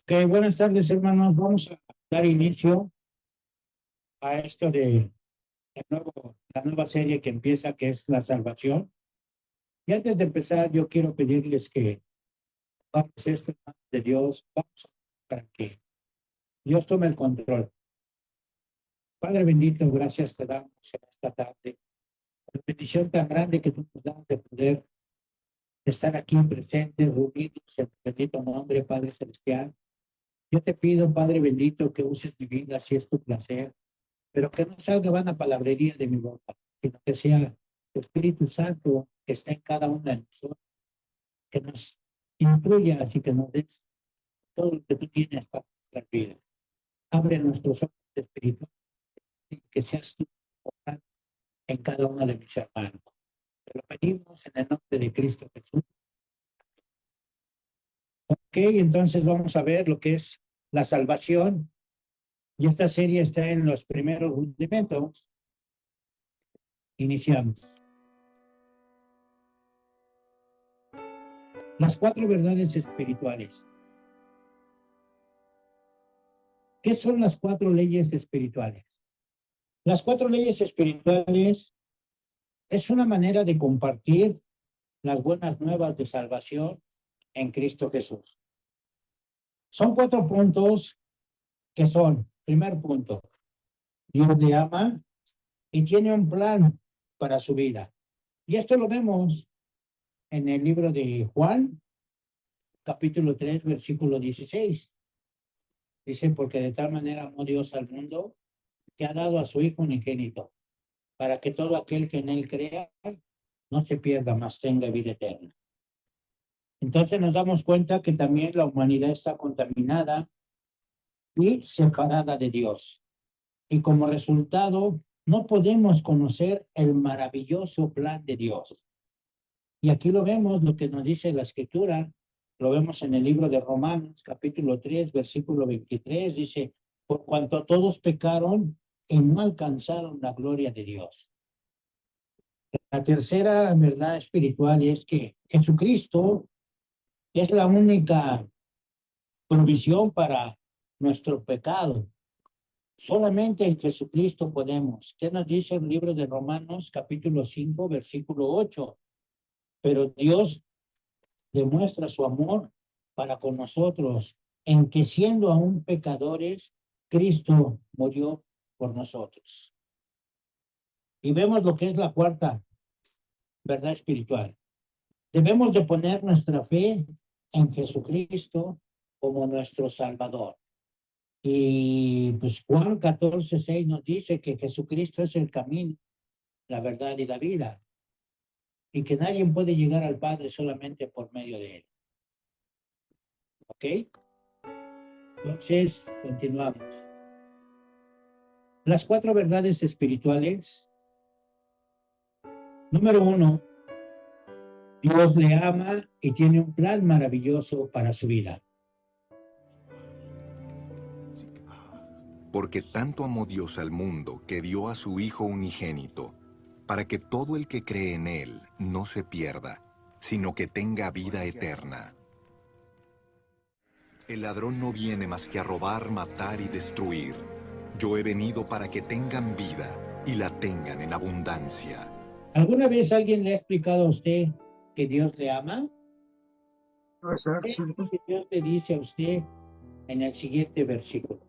Ok, buenas tardes, hermanos. Vamos a dar inicio a esto de la nueva serie que empieza, que es la salvación. Y antes de empezar, yo quiero pedirles que vamos esto en manos de Dios, vamos a orar para que Dios tome el control. Padre bendito, gracias te damos en esta tarde. La bendición tan grande que tú nos das de poder estar aquí presentes, reunidos en tu bendito nombre, Padre Celestial. Yo te pido, Padre bendito, que uses mi vida si es tu placer, pero que no salga vana palabrería de mi boca, sino que sea tu Espíritu Santo que está en cada una de nosotros, que nos incluya, así que nos des todo lo que tú tienes para nuestra vida. Abre nuestros ojos de espíritu y que seas tú obrando en cada uno de mis hermanos. Te lo pedimos en el nombre de Cristo Jesús. Ok, entonces vamos a ver lo que es la salvación. Y esta serie está en los primeros rudimentos. Iniciamos. Las cuatro verdades espirituales. ¿Qué son las cuatro leyes espirituales? Las cuatro leyes espirituales es una manera de compartir las buenas nuevas de salvación en Cristo Jesús. Son cuatro puntos que son, primer punto, Dios le ama y tiene un plan para su vida. Y esto lo vemos en el libro de Juan, capítulo 3, versículo 16. Dice, porque de tal manera amó Dios al mundo que ha dado a su Hijo unigénito, para que todo aquel que en él crea no se pierda, mas tenga vida eterna. Entonces nos damos cuenta que también la humanidad está contaminada y separada de Dios. Y como resultado, no podemos conocer el maravilloso plan de Dios. Y aquí lo vemos, lo que nos dice la Escritura, lo vemos en el libro de Romanos, capítulo 3, versículo 23, dice, por cuanto todos pecaron y no alcanzaron la gloria de Dios. La tercera verdad espiritual es que Jesucristo es la única provisión para nuestro pecado. Solamente en Jesucristo podemos. ¿Qué nos dice el libro de Romanos, capítulo 5, versículo 8? Pero Dios demuestra su amor para con nosotros, en que siendo aún pecadores, Cristo murió por nosotros. Y vemos lo que es la cuarta verdad espiritual. Debemos de poner nuestra fe en Jesucristo como nuestro Salvador. Y pues Juan 14:6 nos dice que Jesucristo es el camino, la verdad y la vida, y que nadie puede llegar al Padre solamente por medio de él. ¿Ok? Entonces, continuamos. Las cuatro verdades espirituales. Número uno, Dios le ama y tiene un plan maravilloso para su vida. Porque tanto amó Dios al mundo que dio a su Hijo unigénito, para que todo el que cree en Él no se pierda, sino que tenga vida eterna. El ladrón no viene más que a robar, matar y destruir. Yo he venido para que tengan vida y la tengan en abundancia. ¿Alguna vez alguien le ha explicado a usted que Dios le ama? ¿Qué es lo que Dios le dice a usted en el siguiente versículo?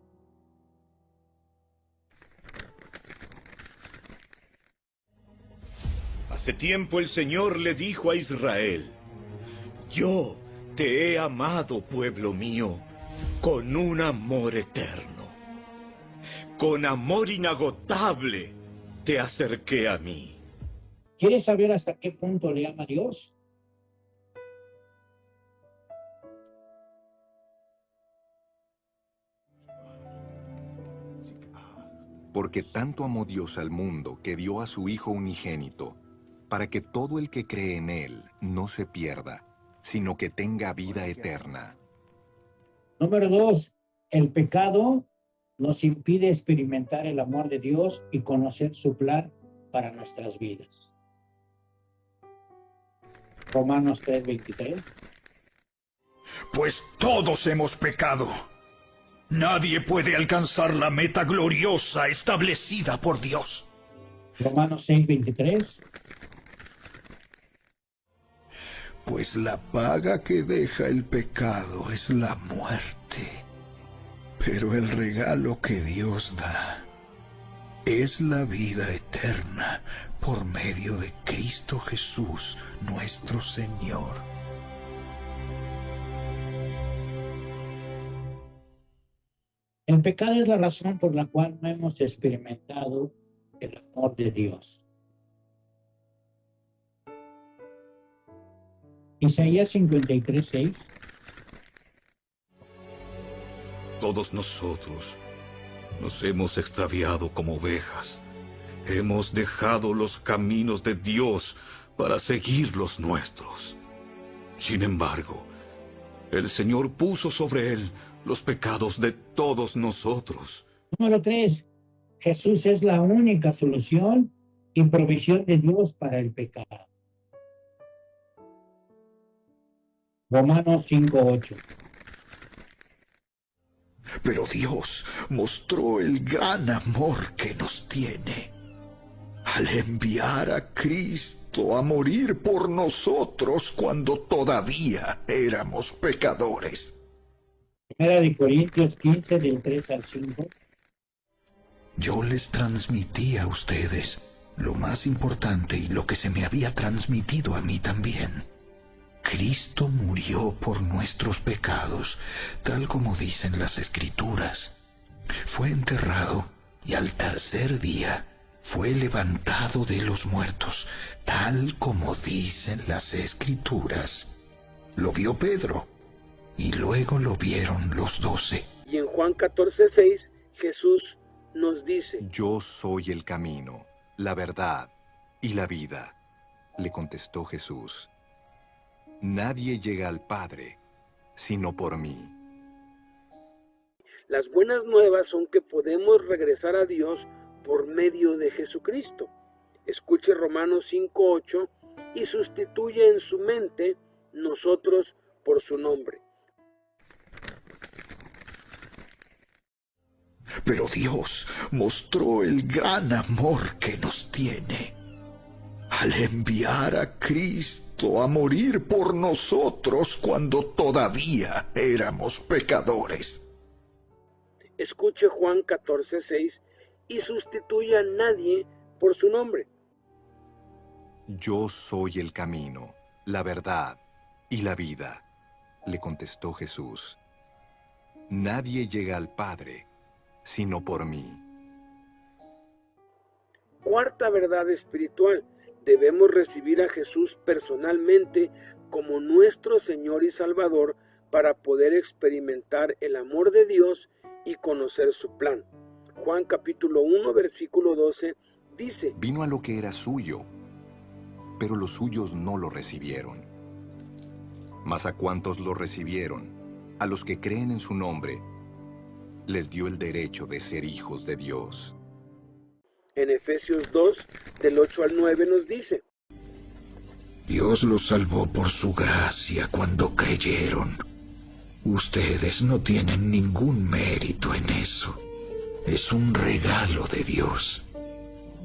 Hace tiempo el Señor le dijo a Israel: yo te he amado, pueblo mío, con un amor eterno. Con amor inagotable te acerqué a mí. ¿Quieres saber hasta qué punto le ama Dios? Porque tanto amó Dios al mundo que dio a su Hijo unigénito, para que todo el que cree en Él no se pierda, sino que tenga vida eterna. Número dos, el pecado nos impide experimentar el amor de Dios y conocer su plan para nuestras vidas. Romanos 3:23. pues todos hemos pecado. Nadie puede alcanzar la meta gloriosa establecida por Dios. Romanos 6:23. Pues la paga que deja el pecado es la muerte. Pero el regalo que Dios da es la vida eterna por medio de Cristo Jesús, nuestro Señor. El pecado es la razón por la cual no hemos experimentado el amor de Dios. Isaías 53:6. Todos nosotros nos hemos extraviado como ovejas. Hemos dejado los caminos de Dios para seguir los nuestros. Sin embargo, el Señor puso sobre él los pecados de todos nosotros. Número 3. Jesús es la única solución y provisión de Dios para el pecado. Romanos 5:8. Pero Dios mostró el gran amor que nos tiene al enviar a Cristo a morir por nosotros cuando todavía éramos pecadores. Primera de Corintios 15, del 3 al 5. Yo les transmití a ustedes lo más importante y lo que se me había transmitido a mí también. Cristo murió por nuestros pecados, tal como dicen las Escrituras. Fue enterrado y al tercer día fue levantado de los muertos, tal como dicen las Escrituras. Lo vio Pedro y luego lo vieron los 12. Y en Juan 14:6 Jesús nos dice: Yo soy el camino, la verdad y la vida, le contestó Jesús. Nadie llega al Padre, sino por mí. Las buenas nuevas son que podemos regresar a Dios por medio de Jesucristo. Escuche Romanos 5:8 y sustituye en su mente nosotros por su nombre. Pero Dios mostró el gran amor que nos tiene al enviar a Cristo a morir por nosotros cuando todavía éramos pecadores. Escuche Juan 14:6 y sustituye a nadie por su nombre. Yo soy el camino, la verdad y la vida, le contestó Jesús. Nadie llega al Padre, sino por mí. Cuarta verdad espiritual: debemos recibir a Jesús personalmente como nuestro Señor y Salvador para poder experimentar el amor de Dios y conocer su plan. Juan capítulo 1, versículo 12 dice: Vino a lo que era suyo, pero los suyos no lo recibieron. Mas a cuantos lo recibieron, a los que creen en su nombre, les dio el derecho de ser hijos de Dios. En Efesios 2, del 8 al 9 nos dice: Dios los salvó por su gracia cuando creyeron. Ustedes no tienen ningún mérito en eso. Es un regalo de Dios.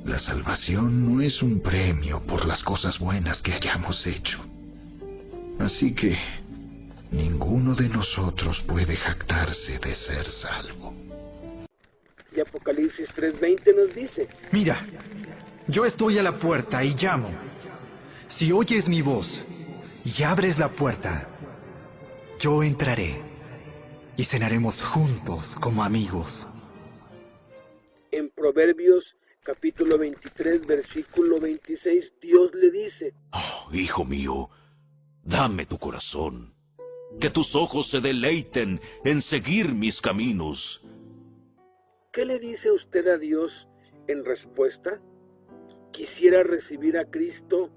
La salvación no es un premio por las cosas buenas que hayamos hecho. Así que ninguno de nosotros puede jactarse de ser salvo. Y Apocalipsis 3:20 nos dice: Mira, yo estoy a la puerta y llamo. Si oyes mi voz y abres la puerta, yo entraré y cenaremos juntos como amigos. En Proverbios capítulo 23, versículo 26, Dios le dice: Oh, hijo mío, dame tu corazón, que tus ojos se deleiten en seguir mis caminos. ¿Qué le dice usted a Dios en respuesta? ¿Quisiera recibir a Cristo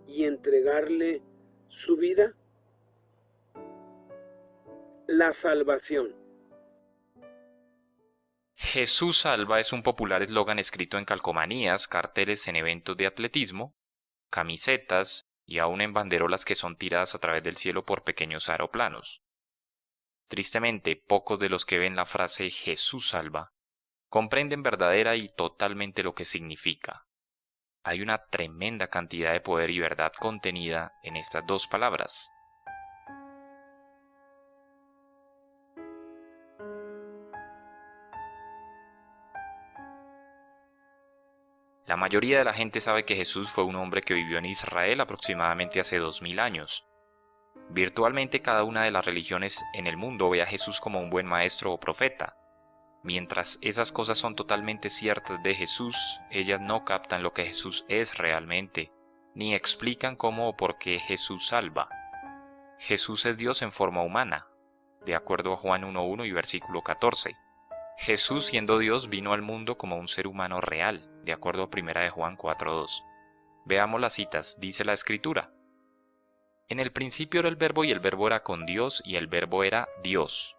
y entregarle su vida? La salvación. Jesús salva es un popular eslogan escrito en calcomanías, carteles en eventos de atletismo, camisetas y aún en banderolas que son tiradas a través del cielo por pequeños aeroplanos. Tristemente, pocos de los que ven la frase Jesús salva comprenden verdadera y totalmente lo que significa. Hay una tremenda cantidad de poder y verdad contenida en estas dos palabras. La mayoría de la gente sabe que Jesús fue un hombre que vivió en Israel aproximadamente hace 2000 años. Virtualmente cada una de las religiones en el mundo ve a Jesús como un buen maestro o profeta. Mientras esas cosas son totalmente ciertas de Jesús, ellas no captan lo que Jesús es realmente, ni explican cómo o por qué Jesús salva. Jesús es Dios en forma humana, de acuerdo a Juan 1:1 y versículo 14. Jesús, siendo Dios, vino al mundo como un ser humano real, de acuerdo a 1 de Juan 4:2. Veamos las citas, dice la Escritura. En el principio era el Verbo y el Verbo era con Dios y el Verbo era Dios.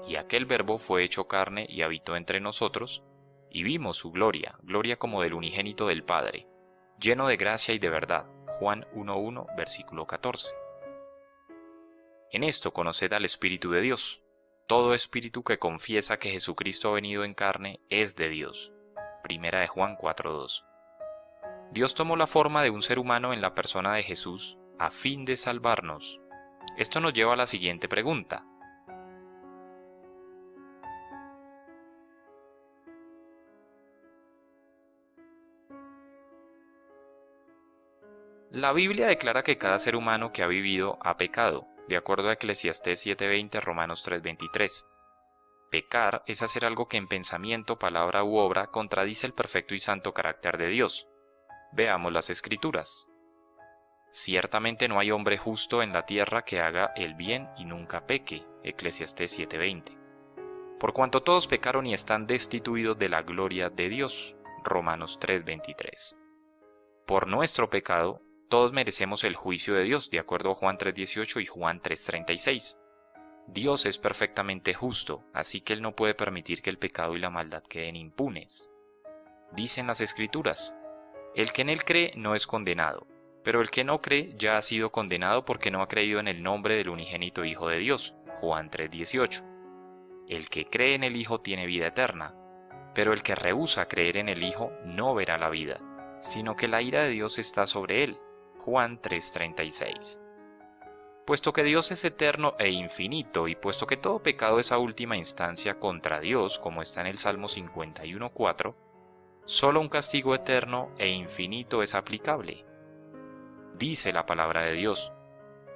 Y aquel Verbo fue hecho carne y habitó entre nosotros, y vimos su gloria, gloria como del unigénito del Padre, lleno de gracia y de verdad. Juan 1:1, versículo 14. En esto conoced al Espíritu de Dios. Todo espíritu que confiesa que Jesucristo ha venido en carne es de Dios. 1 de Juan 4:2. Dios tomó la forma de un ser humano en la persona de Jesús a fin de salvarnos. Esto nos lleva a la siguiente pregunta. La Biblia declara que cada ser humano que ha vivido ha pecado, de acuerdo a Eclesiastés 7:20, Romanos 3:23. Pecar es hacer algo que en pensamiento, palabra u obra contradice el perfecto y santo carácter de Dios. Veamos las Escrituras. Ciertamente no hay hombre justo en la tierra que haga el bien y nunca peque. Eclesiastés 7:20. Por cuanto todos pecaron y están destituidos de la gloria de Dios. Romanos 3:23. Por nuestro pecado, todos merecemos el juicio de Dios, de acuerdo a Juan 3:18 y Juan 3:36. Dios es perfectamente justo, así que Él no puede permitir que el pecado y la maldad queden impunes. Dicen las Escrituras, el que en Él cree no es condenado, pero el que no cree ya ha sido condenado porque no ha creído en el nombre del unigénito Hijo de Dios. Juan 3:18. El que cree en el Hijo tiene vida eterna, pero el que rehúsa creer en el Hijo no verá la vida, sino que la ira de Dios está sobre él. Juan 3:36. Puesto que Dios es eterno e infinito, y puesto que todo pecado es a última instancia contra Dios, como está en el Salmo 51:4, solo un castigo eterno e infinito es aplicable. Dice la palabra de Dios,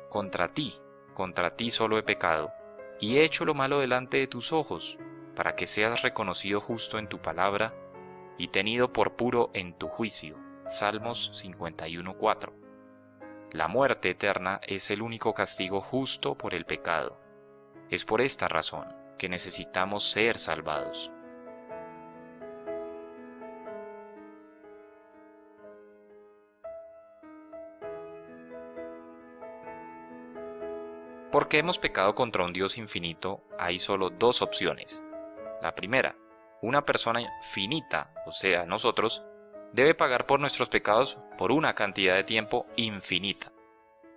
contra ti solo he pecado, y he hecho lo malo delante de tus ojos, para que seas reconocido justo en tu palabra, y tenido por puro en tu juicio. Salmos 51:4. La muerte eterna es el único castigo justo por el pecado. Es por esta razón que necesitamos ser salvados. Porque hemos pecado contra un Dios infinito, hay solo dos opciones. La primera, una persona finita, o sea, nosotros, debe pagar por nuestros pecados por una cantidad de tiempo infinita.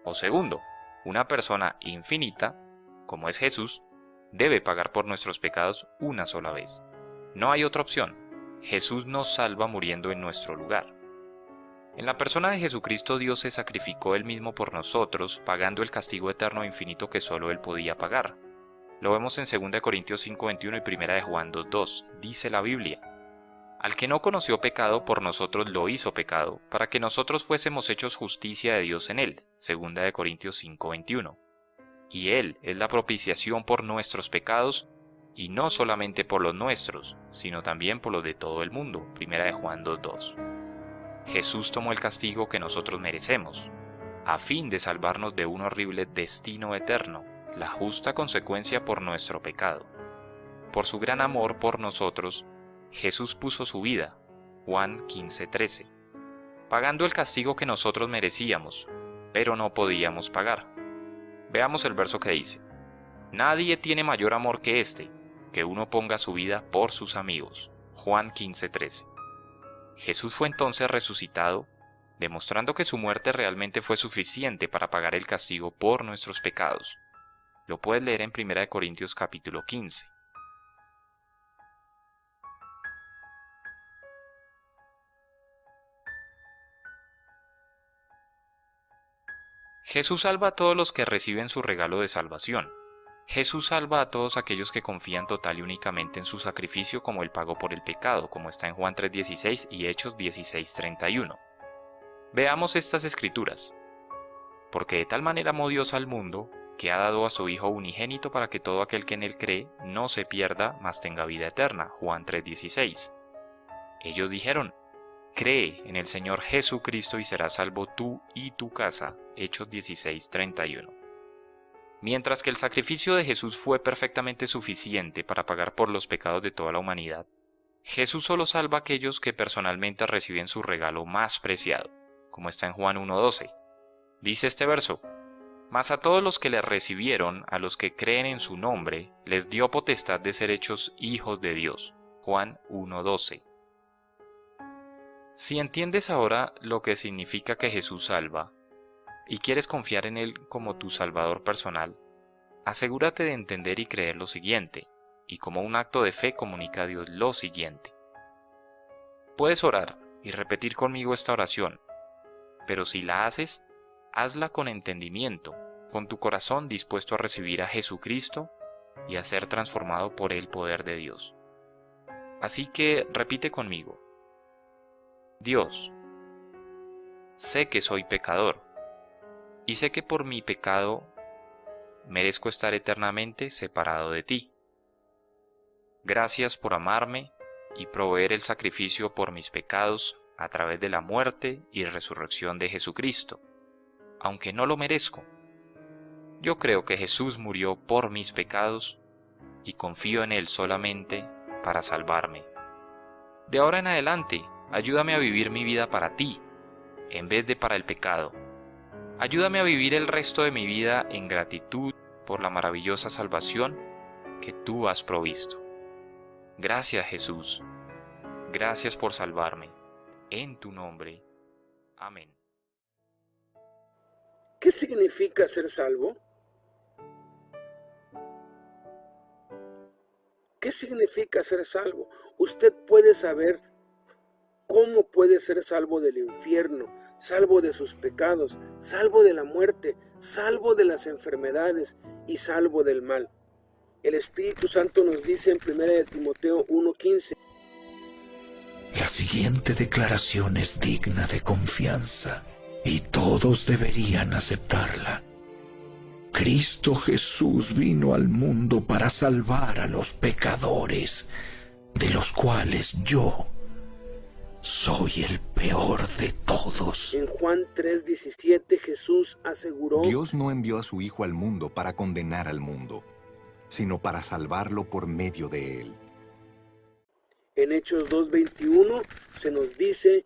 O segundo, una persona infinita, como es Jesús, debe pagar por nuestros pecados una sola vez. No hay otra opción. Jesús nos salva muriendo en nuestro lugar. En la persona de Jesucristo Dios se sacrificó Él mismo por nosotros, pagando el castigo eterno e infinito que solo Él podía pagar. Lo vemos en 2 Corintios 5:21 y 1 de Juan 2:2. Dice la Biblia, al que no conoció pecado, por nosotros lo hizo pecado, para que nosotros fuésemos hechos justicia de Dios en él. 2 de Corintios 5:21. Y Él es la propiciación por nuestros pecados, y no solamente por los nuestros, sino también por los de todo el mundo. 1 de Juan 2:2. Jesús tomó el castigo que nosotros merecemos, a fin de salvarnos de un horrible destino eterno, la justa consecuencia por nuestro pecado. Por su gran amor por nosotros, Jesús puso su vida, Juan 15:13, pagando el castigo que nosotros merecíamos, pero no podíamos pagar. Veamos el verso que dice, nadie tiene mayor amor que este, que uno ponga su vida por sus amigos, Juan 15:13. Jesús fue entonces resucitado, demostrando que su muerte realmente fue suficiente para pagar el castigo por nuestros pecados. Lo puedes leer en 1 Corintios capítulo 15. Jesús salva a todos los que reciben su regalo de salvación. Jesús salva a todos aquellos que confían total y únicamente en su sacrificio como el pago por el pecado, como está en Juan 3:16 y Hechos 16:31. Veamos estas escrituras. Porque de tal manera amó Dios al mundo, que ha dado a su Hijo unigénito para que todo aquel que en él cree no se pierda, mas tenga vida eterna. Juan 3:16. Ellos dijeron: cree en el Señor Jesucristo y serás salvo tú y tu casa. Hechos 16:31. Mientras que el sacrificio de Jesús fue perfectamente suficiente para pagar por los pecados de toda la humanidad, Jesús solo salva a aquellos que personalmente reciben su regalo más preciado, como está en Juan 1:12. Dice este verso: mas a todos los que le recibieron, a los que creen en su nombre, les dio potestad de ser hechos hijos de Dios. Juan 1:12. Si entiendes ahora lo que significa que Jesús salva, y quieres confiar en Él como tu Salvador personal, asegúrate de entender y creer lo siguiente, y como un acto de fe comunica a Dios lo siguiente. Puedes orar y repetir conmigo esta oración, pero si la haces, hazla con entendimiento, con tu corazón dispuesto a recibir a Jesucristo y a ser transformado por el poder de Dios. Así que repite conmigo: Dios, sé que soy pecador, y sé que por mi pecado merezco estar eternamente separado de ti. Gracias por amarme y proveer el sacrificio por mis pecados a través de la muerte y resurrección de Jesucristo, aunque no lo merezco. Yo creo que Jesús murió por mis pecados y confío en Él solamente para salvarme. De ahora en adelante, ayúdame a vivir mi vida para ti, en vez de para el pecado. Ayúdame a vivir el resto de mi vida en gratitud por la maravillosa salvación que tú has provisto. Gracias, Jesús. Gracias por salvarme. En tu nombre. Amén. ¿Qué significa ser salvo? ¿Qué significa ser salvo? Usted puede saber cómo puede ser salvo del infierno, salvo de sus pecados, salvo de la muerte, salvo de las enfermedades y salvo del mal. El Espíritu Santo nos dice en 1 Timoteo 1:15. La siguiente declaración es digna de confianza y todos deberían aceptarla. Cristo Jesús vino al mundo para salvar a los pecadores, de los cuales yo soy el peor de todos. En Juan 3:17 Jesús aseguró: Dios no envió a su Hijo al mundo para condenar al mundo, sino para salvarlo por medio de él. En Hechos 2:21 se nos dice: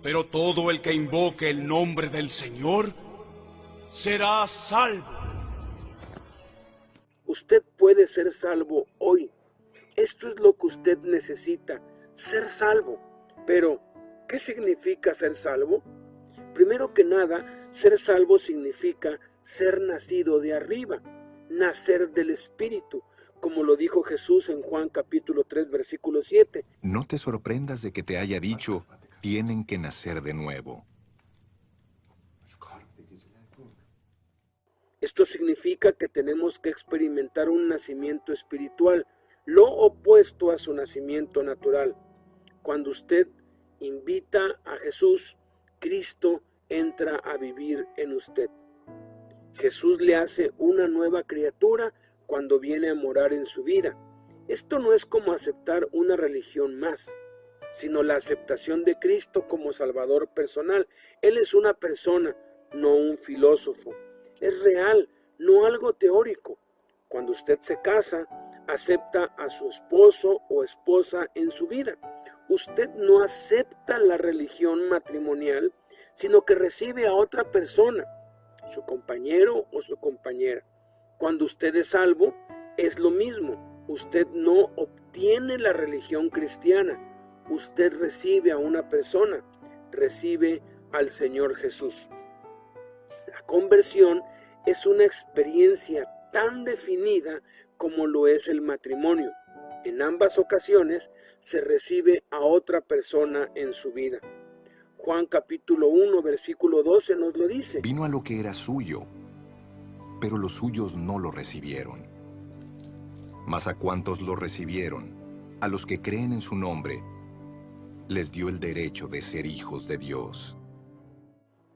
pero todo el que invoque el nombre del Señor será salvo. Usted puede ser salvo hoy. Esto es lo que usted necesita, ser salvo. Pero, ¿qué significa ser salvo? Primero que nada, ser salvo significa ser nacido de arriba, nacer del Espíritu, como lo dijo Jesús en Juan capítulo 3, versículo 7. No te sorprendas de que te haya dicho: tienen que nacer de nuevo. Esto significa que tenemos que experimentar un nacimiento espiritual, lo opuesto a su nacimiento natural. Cuando usted invita a Jesús, Cristo entra a vivir en usted. Jesús le hace una nueva criatura cuando viene a morar en su vida. Esto no es como aceptar una religión más, sino la aceptación de Cristo como Salvador personal. Él es una persona, no un filósofo. Es real, no algo teórico. Cuando usted se casa, acepta a su esposo o esposa en su vida. Usted no acepta la religión matrimonial, sino que recibe a otra persona, su compañero o su compañera. Cuando usted es salvo, es lo mismo. Usted no obtiene la religión cristiana. Usted recibe a una persona, recibe al Señor Jesús. La conversión es una experiencia tan definida como lo es el matrimonio. En ambas ocasiones se recibe a otra persona en su vida. Juan capítulo 1, versículo 12 nos lo dice. Vino a lo que era suyo, pero los suyos no lo recibieron. Mas a cuantos lo recibieron, a los que creen en su nombre, les dio el derecho de ser hijos de Dios.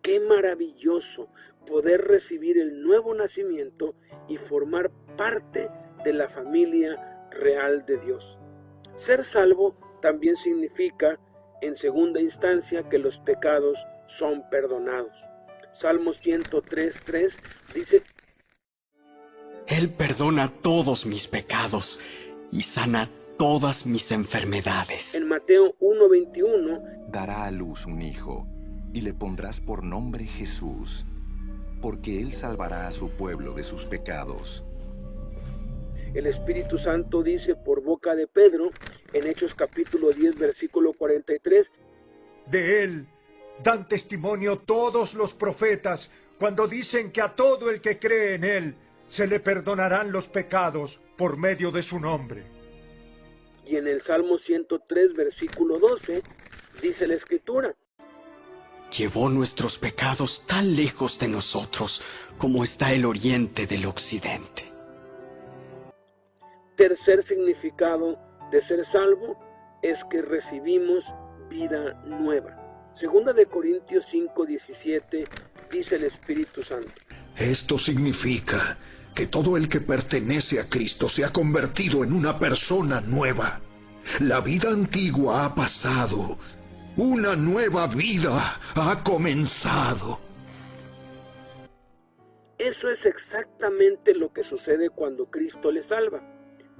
Qué maravilloso poder recibir el nuevo nacimiento y formar parte de la familia real de Dios. Ser salvo también significa, en segunda instancia, que los pecados son perdonados. Salmo 103:3 dice: Él perdona todos mis pecados y sana todas mis enfermedades. En Mateo 1:21, dará a luz un hijo, y le pondrás por nombre Jesús, porque él salvará a su pueblo de sus pecados. El Espíritu Santo dice por boca de Pedro, en Hechos capítulo 10, versículo 43, de él dan testimonio todos los profetas cuando dicen que a todo el que cree en él se le perdonarán los pecados por medio de su nombre. Y en el Salmo 103, versículo 12, dice la Escritura: llevó nuestros pecados tan lejos de nosotros como está el oriente del occidente. Tercer significado de ser salvo es que recibimos vida nueva. Segunda de Corintios 5:17 dice el Espíritu Santo: esto significa que todo el que pertenece a Cristo se ha convertido en una persona nueva. La vida antigua ha pasado. Una nueva vida ha comenzado. Eso es exactamente lo que sucede cuando Cristo le salva.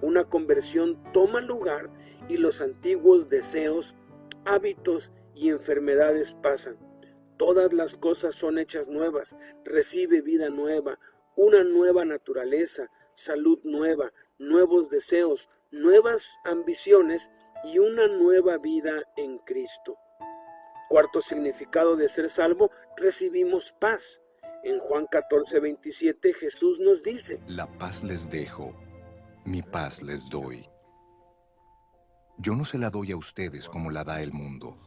Una conversión toma lugar y los antiguos deseos, hábitos y enfermedades pasan. Todas las cosas son hechas nuevas. Recibe vida nueva, una nueva naturaleza, salud nueva, nuevos deseos, nuevas ambiciones y una nueva vida en Cristo. Cuarto significado de ser salvo, recibimos paz. En Juan 14:27 Jesús nos dice: la paz les dejo, mi paz les doy. Yo no se la doy a ustedes como la da el mundo.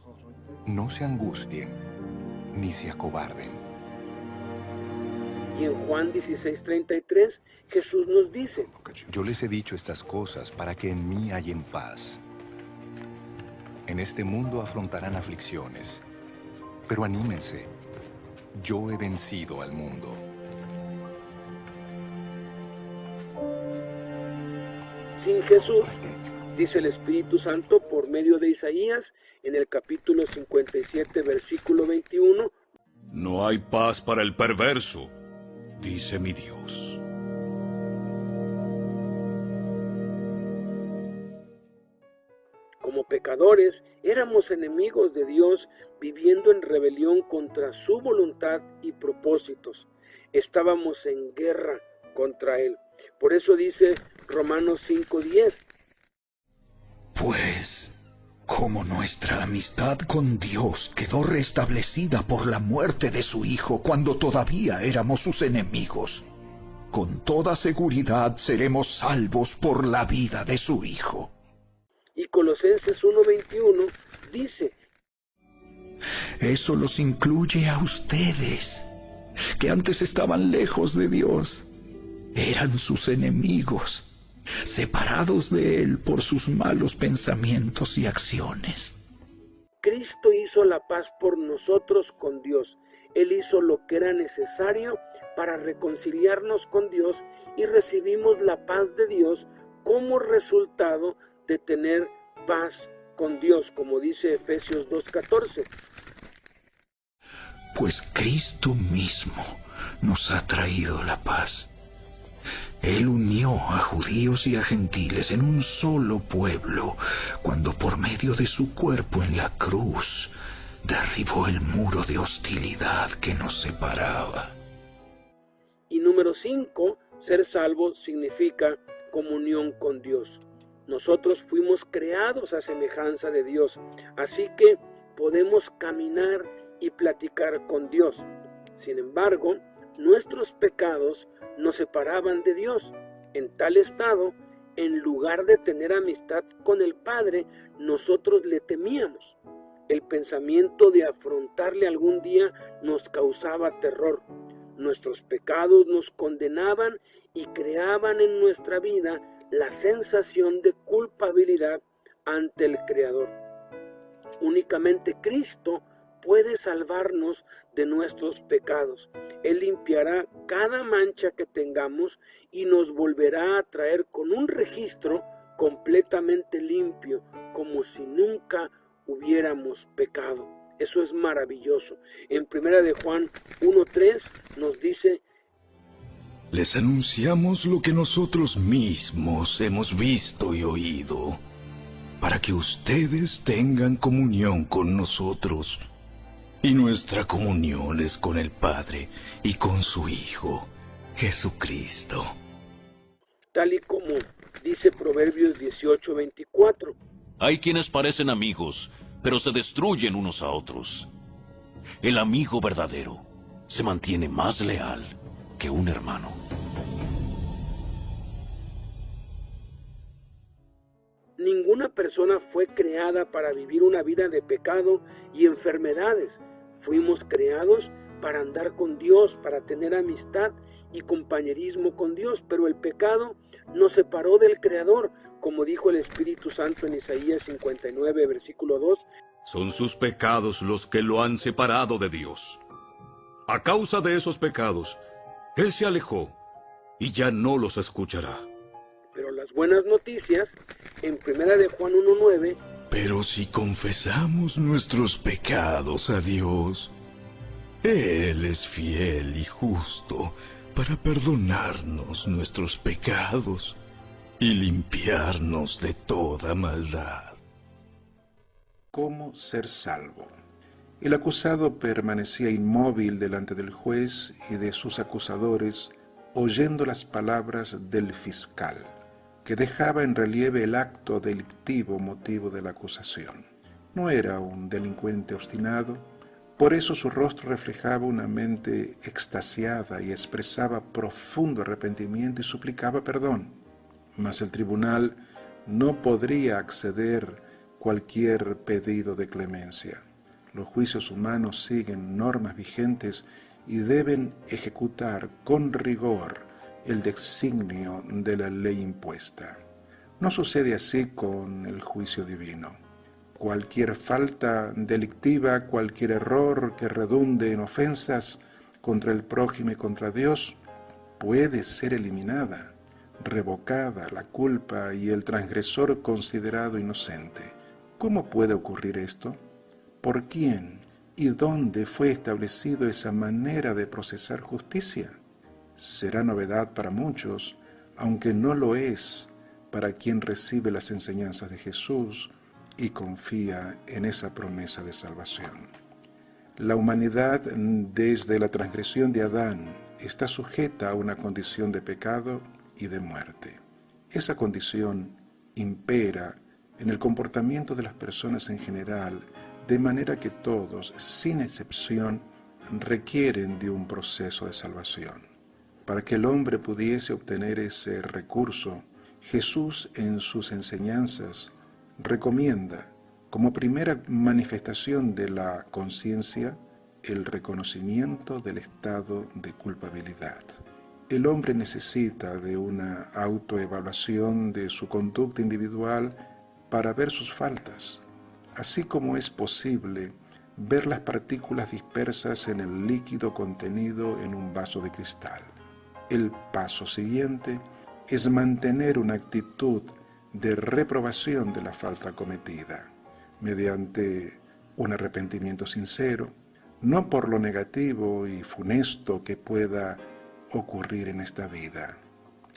No se angustien, ni se acobarden. Y en Juan 16:33 Jesús nos dice: yo les he dicho estas cosas para que en mí hayan paz. En este mundo afrontarán aflicciones, pero anímense, yo he vencido al mundo. Sin Jesús, dice el Espíritu Santo por medio de Isaías, en el capítulo 57, versículo 21, no hay paz para el perverso, dice mi Dios. Como pecadores, éramos enemigos de Dios, viviendo en rebelión contra su voluntad y propósitos. Estábamos en guerra contra Él. Por eso dice Romanos 5:10. Pues, como nuestra amistad con Dios quedó restablecida por la muerte de su Hijo cuando todavía éramos sus enemigos, con toda seguridad seremos salvos por la vida de su Hijo. Y Colosenses 1:21 dice: eso los incluye a ustedes, que antes estaban lejos de Dios, eran sus enemigos, separados de Él por sus malos pensamientos y acciones. Cristo hizo la paz por nosotros con Dios. Él hizo lo que era necesario para reconciliarnos con Dios y recibimos la paz de Dios como resultado de tener paz con Dios, como dice Efesios 2:14. Pues Cristo mismo nos ha traído la paz. Él unió a judíos y a gentiles en un solo pueblo, cuando por medio de su cuerpo en la cruz derribó el muro de hostilidad que nos separaba. Y número 5, ser salvo significa comunión con Dios. Nosotros fuimos creados a semejanza de Dios, así que podemos caminar y platicar con Dios. Sin embargo, nuestros pecados nos separaban de Dios. En tal estado, en lugar de tener amistad con el Padre, nosotros le temíamos. El pensamiento de afrontarle algún día nos causaba terror. Nuestros pecados nos condenaban y creaban en nuestra vida la sensación de culpabilidad ante el Creador. Únicamente Cristo puede salvarnos de nuestros pecados. Él limpiará cada mancha que tengamos y nos volverá a traer con un registro completamente limpio, como si nunca hubiéramos pecado. Eso es maravilloso. En 1 de Juan 1:3 nos dice: les anunciamos lo que nosotros mismos hemos visto y oído, para que ustedes tengan comunión con nosotros. Y nuestra comunión es con el Padre y con su Hijo, Jesucristo. Tal y como dice Proverbios 18:24. Hay quienes parecen amigos, pero se destruyen unos a otros. El amigo verdadero se mantiene más leal que un hermano. Ninguna persona fue creada para vivir una vida de pecado y enfermedades. Fuimos creados para andar con Dios, para tener amistad y compañerismo con Dios, pero el pecado nos separó del Creador, como dijo el Espíritu Santo en Isaías 59, versículo 2. Son sus pecados los que lo han separado de Dios. A causa de esos pecados, Él se alejó y ya no los escuchará. Pero las buenas noticias, en 1 de Juan 1:9, pero si confesamos nuestros pecados a Dios, Él es fiel y justo para perdonarnos nuestros pecados y limpiarnos de toda maldad. ¿Cómo ser salvo? El acusado permanecía inmóvil delante del juez y de sus acusadores, oyendo las palabras del fiscal, que dejaba en relieve el acto delictivo motivo de la acusación. No era un delincuente obstinado, por eso su rostro reflejaba una mente extasiada y expresaba profundo arrepentimiento y suplicaba perdón. Mas el tribunal no podría acceder cualquier pedido de clemencia. Los juicios humanos siguen normas vigentes y deben ejecutar con rigor el designio de la ley impuesta. No sucede así con el juicio divino. Cualquier falta delictiva, cualquier error que redunde en ofensas contra el prójimo y contra Dios, puede ser eliminada, revocada la culpa y el transgresor considerado inocente. ¿Cómo puede ocurrir esto? ¿Por quién y dónde fue establecido esa manera de procesar justicia? Será novedad para muchos, aunque no lo es para quien recibe las enseñanzas de Jesús y confía en esa promesa de salvación. La humanidad, desde la transgresión de Adán, está sujeta a una condición de pecado y de muerte. Esa condición impera en el comportamiento de las personas en general, de manera que todos, sin excepción, requieren de un proceso de salvación. Para que el hombre pudiese obtener ese recurso, Jesús en sus enseñanzas recomienda, como primera manifestación de la conciencia, el reconocimiento del estado de culpabilidad. El hombre necesita de una autoevaluación de su conducta individual para ver sus faltas, así como es posible ver las partículas dispersas en el líquido contenido en un vaso de cristal. El paso siguiente es mantener una actitud de reprobación de la falta cometida, mediante un arrepentimiento sincero, no por lo negativo y funesto que pueda ocurrir en esta vida,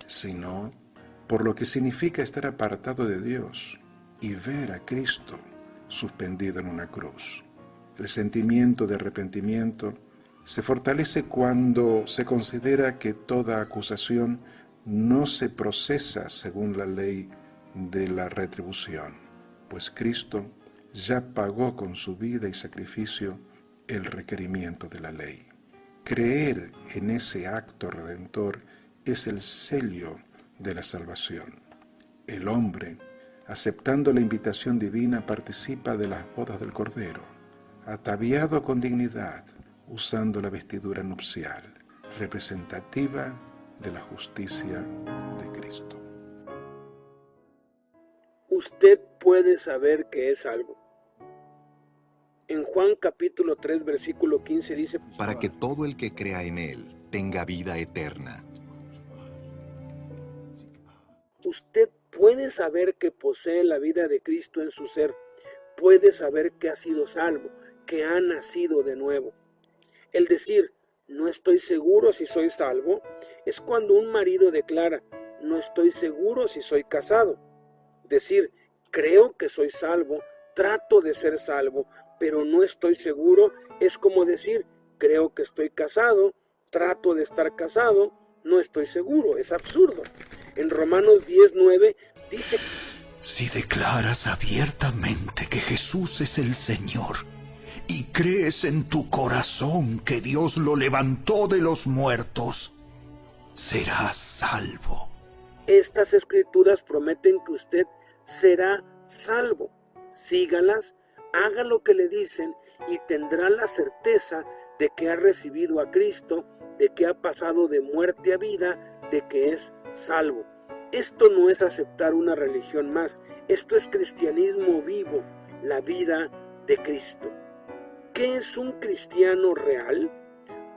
sino por lo que significa estar apartado de Dios y ver a Cristo suspendido en una cruz. El sentimiento de arrepentimiento se fortalece cuando se considera que toda acusación no se procesa según la ley de la retribución, pues Cristo ya pagó con su vida y sacrificio el requerimiento de la ley. Creer en ese acto redentor es el sello de la salvación. El hombre, aceptando la invitación divina, participa de las bodas del Cordero, ataviado con dignidad, usando la vestidura nupcial, representativa de la justicia de Cristo. Usted puede saber que es salvo. En Juan capítulo 3, versículo 15 dice: para que todo el que crea en Él tenga vida eterna. Usted puede saber que posee la vida de Cristo en su ser, puede saber que ha sido salvo, que ha nacido de nuevo. El decir, no estoy seguro si soy salvo, es cuando un marido declara, no estoy seguro si soy casado. Decir, creo que soy salvo, trato de ser salvo, pero no estoy seguro, es como decir, creo que estoy casado, trato de estar casado, no estoy seguro. Es absurdo. En Romanos 10:9 dice: si declaras abiertamente que Jesús es el Señor y crees en tu corazón que Dios lo levantó de los muertos, serás salvo. Estas escrituras prometen que usted será salvo. Sígalas, haga lo que le dicen y tendrá la certeza de que ha recibido a Cristo, de que ha pasado de muerte a vida, de que es salvo. Esto no es aceptar una religión más, esto es cristianismo vivo, la vida de Cristo. ¿Qué es un cristiano real?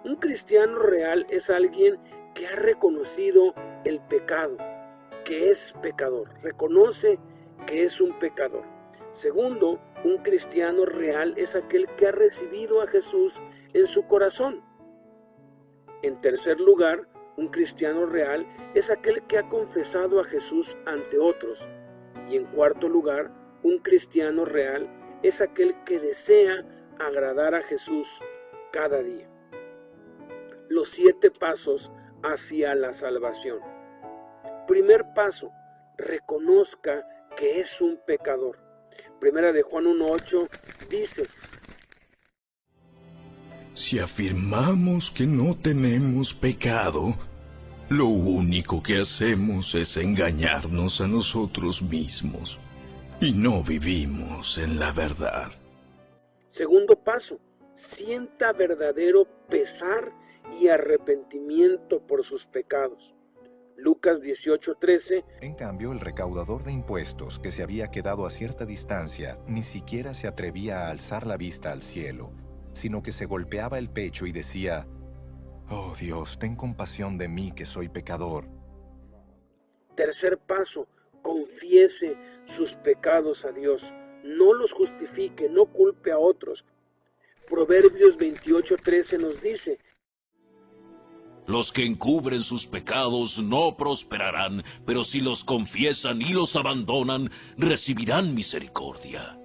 Un cristiano real es alguien que ha reconocido el pecado, que es pecador, reconoce que es un pecador. Segundo, un cristiano real es aquel que ha recibido a Jesús en su corazón. En tercer lugar, un cristiano real es aquel que ha confesado a Jesús ante otros. Y en cuarto lugar, un cristiano real es aquel que desea agradar a Jesús cada día. Los 7 pasos hacia la salvación. Primer paso, reconozca que es un pecador. Primera de Juan 1:8 dice: si afirmamos que no tenemos pecado, lo único que hacemos es engañarnos a nosotros mismos y no vivimos en la verdad. Segundo paso, sienta verdadero pesar y arrepentimiento por sus pecados. Lucas 18:13. En cambio, el recaudador de impuestos, que se había quedado a cierta distancia, ni siquiera se atrevía a alzar la vista al cielo, sino que se golpeaba el pecho y decía: oh Dios, ten compasión de mí, que soy pecador. Tercer paso, confiese sus pecados a Dios. No los justifique, no culpe a otros. Proverbios 28:13 nos dice: los que encubren sus pecados no prosperarán, pero si los confiesan y los abandonan, recibirán misericordia.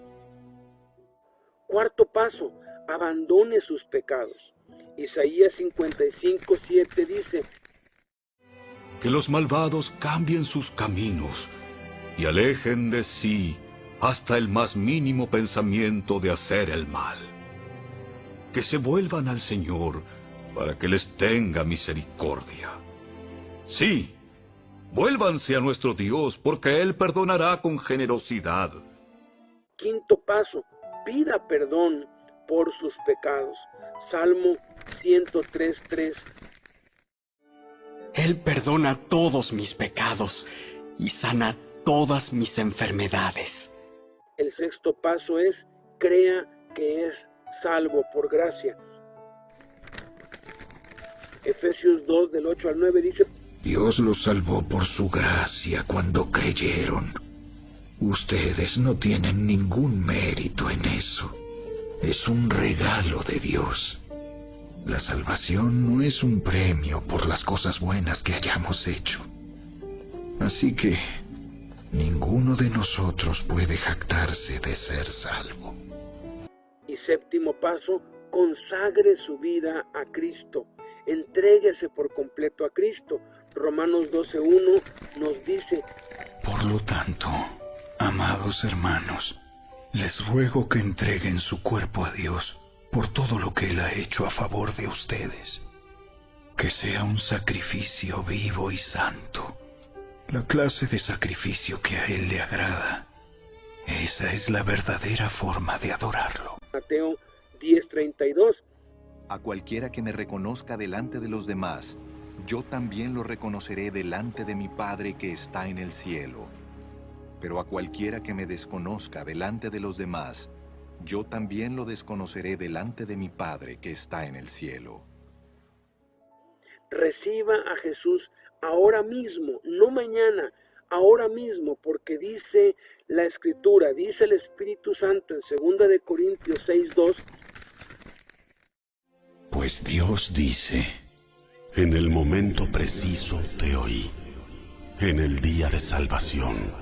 Cuarto paso, abandone sus pecados. Isaías 55:7 dice: que los malvados cambien sus caminos y alejen de sí hasta el más mínimo pensamiento de hacer el mal. Que se vuelvan al Señor para que les tenga misericordia. Sí, vuélvanse a nuestro Dios, porque Él perdonará con generosidad. Quinto paso, pida perdón por sus pecados. Salmo 103:3. Él perdona todos mis pecados y sana todas mis enfermedades. El sexto paso es, crea que es salvo por gracia. Efesios 2 del 8 al 9 dice: Dios los salvó por su gracia cuando creyeron. Ustedes no tienen ningún mérito en eso. Es un regalo de Dios. La salvación no es un premio por las cosas buenas que hayamos hecho. Así que ninguno de nosotros puede jactarse de ser salvo. Y séptimo paso, consagre su vida a Cristo. Entréguese por completo a Cristo. Romanos 12:1 nos dice: Por lo tanto, amados hermanos, les ruego que entreguen su cuerpo a Dios por todo lo que Él ha hecho a favor de ustedes. que sea un sacrificio vivo y santo, la clase de sacrificio que a Él le agrada. Esa es la verdadera forma de adorarlo. Mateo 10:32. A cualquiera que me reconozca delante de los demás, yo también lo reconoceré delante de mi Padre que está en el cielo. Pero a cualquiera que me desconozca delante de los demás, yo también lo desconoceré delante de mi Padre que está en el cielo. Reciba a Jesús ahora mismo, no mañana, ahora mismo, porque dice la Escritura, dice el Espíritu Santo en 2 Corintios 6:2. Pues Dios dice: en el momento preciso te oí, en el día de salvación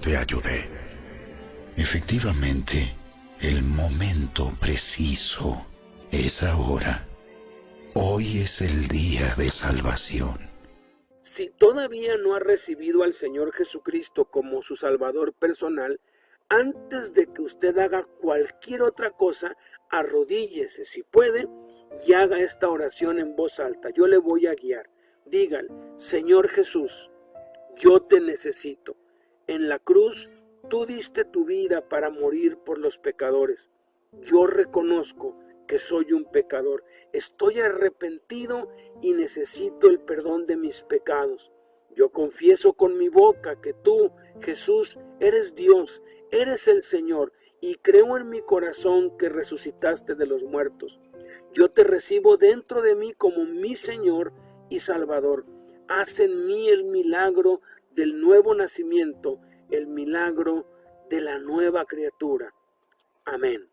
te ayudé. Efectivamente, el momento preciso es ahora. Hoy es el día de salvación. Si todavía no ha recibido al Señor Jesucristo como su Salvador personal, antes de que usted haga cualquier otra cosa, arrodíllese si puede y haga esta oración en voz alta. Yo le voy a guiar. Dígale: Señor Jesús, yo te necesito. En la cruz tú diste tu vida para morir por los pecadores. Yo reconozco que soy un pecador. Estoy arrepentido y necesito el perdón de mis pecados. Yo confieso con mi boca que tú, Jesús, eres Dios, eres el Señor, y creo en mi corazón que resucitaste de los muertos. Yo te recibo dentro de mí como mi Señor y Salvador. Haz en mí el milagro del nuevo nacimiento, el milagro de la nueva criatura. Amén.